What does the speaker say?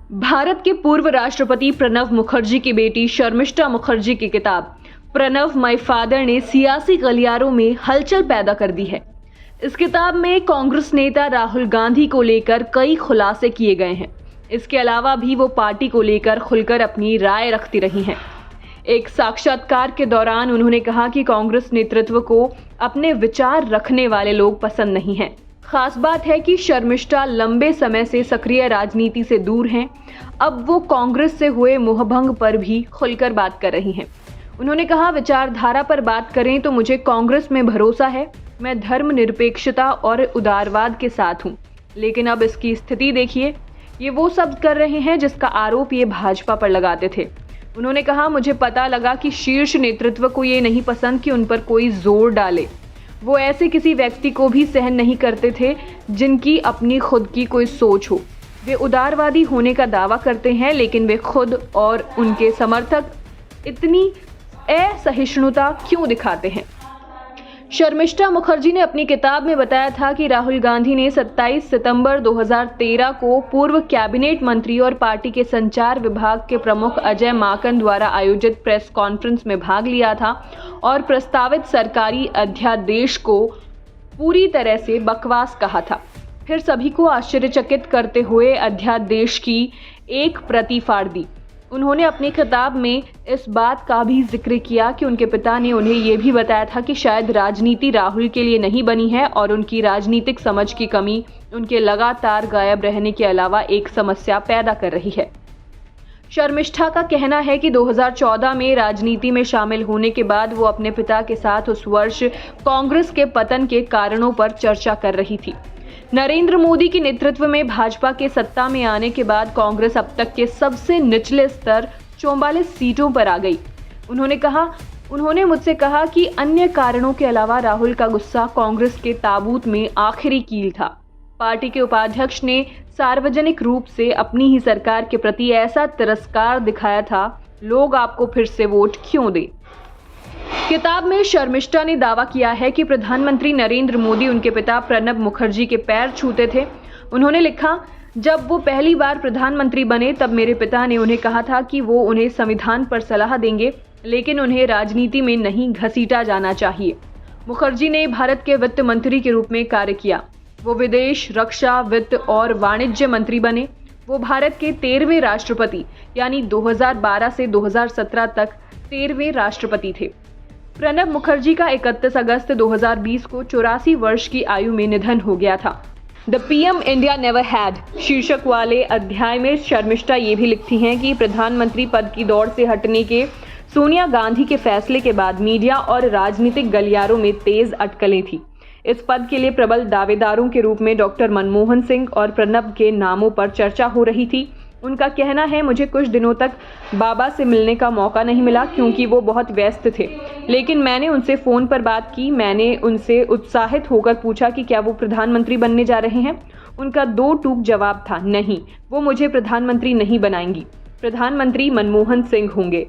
भारत के पूर्व राष्ट्रपति प्रणब मुखर्जी की बेटी शर्मिष्ठा मुखर्जी की किताब प्रणब माय फादर ने सियासी गलियारों में हलचल पैदा कर दी है। इस किताब में कांग्रेस नेता राहुल गांधी को लेकर कई खुलासे किए गए हैं। इसके अलावा भी वो पार्टी को लेकर खुलकर अपनी राय रखती रही हैं। एक साक्षात्कार के दौरान उन्होंने कहा कि कांग्रेस नेतृत्व को अपने विचार रखने वाले लोग पसंद नहीं हैं। खास बात है कि शर्मिष्ठा लंबे समय से सक्रिय राजनीति से दूर हैं। अब वो कांग्रेस से हुए मोहभंग पर भी खुलकर बात कर रही हैं। उन्होंने कहा, विचारधारा पर बात करें तो मुझे कांग्रेस में भरोसा है। मैं धर्मनिरपेक्षता और उदारवाद के साथ हूँ, लेकिन अब इसकी स्थिति देखिए। ये वो सब कर रहे हैं जिसका आरोप ये भाजपा पर लगाते थे। उन्होंने कहा, मुझे पता लगा कि शीर्ष नेतृत्व को ये नहीं पसंद कि उन पर कोई जोर डाले। वो ऐसे किसी व्यक्ति को भी सहन नहीं करते थे जिनकी अपनी खुद की कोई सोच हो। वे उदारवादी होने का दावा करते हैं, लेकिन वे खुद और उनके समर्थक इतनी असहिष्णुता क्यों दिखाते हैं। शर्मिष्ठा मुखर्जी ने अपनी किताब में बताया था कि राहुल गांधी ने 27 सितंबर 2013 को पूर्व कैबिनेट मंत्री और पार्टी के संचार विभाग के प्रमुख अजय माकन द्वारा आयोजित प्रेस कॉन्फ्रेंस में भाग लिया था और प्रस्तावित सरकारी अध्यादेश को पूरी तरह से बकवास कहा था। फिर सभी को आश्चर्यचकित करते हुए अध्यादेश की एक प्रति फाड़ दी। उन्होंने अपनी किताब में इस बात का भी जिक्र किया कि उनके पिता ने उन्हें यह भी बताया था कि शायद राजनीति राहुल के लिए नहीं बनी है और उनकी राजनीतिक समझ की कमी उनके लगातार गायब रहने के अलावा एक समस्या पैदा कर रही है। शर्मिष्ठा का कहना है कि 2014 में राजनीति में शामिल होने के बाद वो अपने पिता के साथ उस वर्ष कांग्रेस के पतन के कारणों पर चर्चा कर रही थी। नरेंद्र मोदी के नेतृत्व में भाजपा के सत्ता में आने के बाद कांग्रेस अब तक के सबसे निचले स्तर 44 सीटों पर आ गई। उन्होंने मुझसे कहा कि अन्य कारणों के अलावा राहुल का गुस्सा कांग्रेस के ताबूत में आखिरी कील था। पार्टी के उपाध्यक्ष ने सार्वजनिक रूप से अपनी ही सरकार के प्रति ऐसा तिरस्कार दिखाया था, लोग आपको फिर से वोट क्यों दें। किताब में शर्मिष्ठा ने दावा किया है कि प्रधानमंत्री नरेंद्र मोदी उनके पिता प्रणब मुखर्जी के पैर छूते थे। उन्होंने लिखा, जब वो पहली बार प्रधानमंत्री बने तब मेरे पिता ने उन्हें कहा था कि वो उन्हें संविधान पर सलाह देंगे, लेकिन उन्हें राजनीति में नहीं घसीटा जाना चाहिए। मुखर्जी ने भारत के वित्त मंत्री के रूप में कार्य किया। वो विदेश, रक्षा, वित्त और वाणिज्य मंत्री बने। वो भारत के 13वें राष्ट्रपति यानी 2012 से 2017 तक 13वें राष्ट्रपति थे। प्रणब मुखर्जी का 31 अगस्त 2020 को 84 वर्ष की आयु में निधन हो गया था। The PM India never had शीर्षक वाले अध्याय में शर्मिष्ठा ये भी लिखती हैं कि प्रधानमंत्री पद की दौड़ से हटने के सोनिया गांधी के फैसले के बाद मीडिया और राजनीतिक गलियारों में तेज अटकलें थी। इस पद के लिए प्रबल दावेदारों के रूप में डॉक्टर मनमोहन सिंह और प्रणब के नामों पर चर्चा हो रही थी। उनका कहना है, मुझे कुछ दिनों तक बाबा से मिलने का मौका नहीं मिला क्योंकि वो बहुत व्यस्त थे, लेकिन मैंने उनसे फ़ोन पर बात की। मैंने उनसे उत्साहित होकर पूछा कि क्या वो प्रधानमंत्री बनने जा रहे हैं। उनका दो टूक जवाब था, नहीं, वो मुझे प्रधानमंत्री नहीं बनाएंगी, प्रधानमंत्री मनमोहन सिंह होंगे।